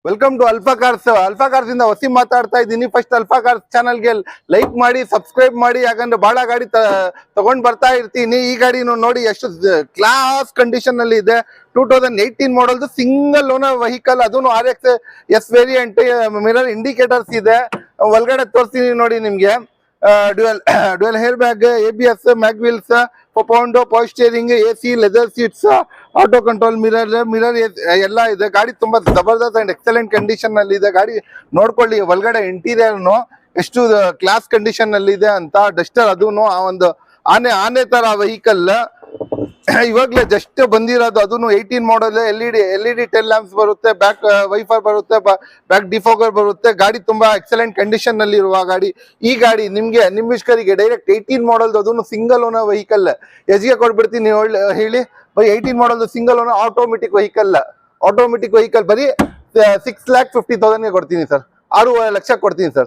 Welcome to alpha cars ಇಂದ ವಸೀಂ ಮಾತಾಡ್ತಾ ಇದ್ದೀನಿ. ಫಸ್ಟ್ ಅಲ್ಫಾ ಕಾರ್ಸ್ ಚಾನಲ್ಗೆ ಲೈಕ್ ಮಾಡಿ, ಸಬ್ಸ್ಕ್ರೈಬ್ ಮಾಡಿ. ಯಾಕಂದ್ರೆ ಬಹಳ ಗಾಡಿ ತಗೊಂಡ್ ಬರ್ತಾ ಇರ್ತೀನಿ. ಈ ಗಾಡಿ ನೋಡಿ ಎಷ್ಟು ಕ್ಲಾಸ್ ಕಂಡೀಷನ್ ಅಲ್ಲಿ ಇದೆ. 2018 ಮಾಡಲ್ ಸಿಂಗಲ್ ಓನರ್ ವೆಹಿಕಲ್, ಅದನ್ನು RX S variant. Mirror indicators ಇದೆ. ಒಳಗಡೆ ತೋರಿಸ್ತೀನಿ ನೋಡಿ ನಿಮ್ಗೆ. Dual air bag, ABS, mag wheels, ಪೌಂಡೋ, power steering, AC, leather seats, auto control, mirror ಎಲ್ಲ ಇದೆ. ಗಾಡಿ ತುಂಬಾ ಜಬರ್ದಸ್ತ್ ಅಂಡ್ ಎಕ್ಸಲೆಂಟ್ ಕಂಡೀಷನ್ ನಲ್ಲಿ ಇದೆ. ಗಾಡಿ ನೋಡ್ಕೊಳ್ಳಿ, ಒಳಗಡೆ ಇಂಟೀರಿಯರ್ ಎಷ್ಟು ಕ್ಲಾಸ್ ಕಂಡೀಷನ್ ನಲ್ಲಿ ಇದೆ ಅಂತ. ಡಸ್ಟರ್ ಅದೂನು ಆ ಒಂದು ಆನೆ ತರ ವೆಹಿಕಲ್ ಇವಾಗ್ಲೇ ಜಸ್ಟ್ ಬಂದಿರೋದು. ಅದನ್ನು 18 ಮಾಡಲ್. LED ಟೆಲ್ ಲ್ಯಾಂಪ್ಸ್ ಬರುತ್ತೆ, ಬ್ಯಾಕ್ ವೈಫರ್ ಬರುತ್ತೆ, ಬ್ಯಾಕ್ ಡಿಫೋಗರ್ ಬರುತ್ತೆ. ಗಾಡಿ ತುಂಬಾ ಎಕ್ಸಲೆಂಟ್ ಕಂಡೀಷನ್ ನಲ್ಲಿ ಇರುವ ಗಾಡಿ. ಈ ಗಾಡಿ ನಿಮ್ಗೆ ನಿಮ್ಮಿಷ್ಕರಿಗೆ ಡೈರೆಕ್ಟ್ 18 ಮಾಡಲ್, ಅದನ್ನು ಸಿಂಗಲ್ ಓನರ್ ವೆಹಿಕಲ್ ಎಷ್ಟಿಗೆ ಕೊಟ್ಬಿಡ್ತೀನಿ ಹೇಳಿ. By 18 model single owner automatic vehicle ಬರೀ 6,50,000 ಕೊಡ್ತೀನಿ ಸರ್. 6.5 ಲಕ್ಷ ಕೊಡ್ತೀನಿ ಸರ್.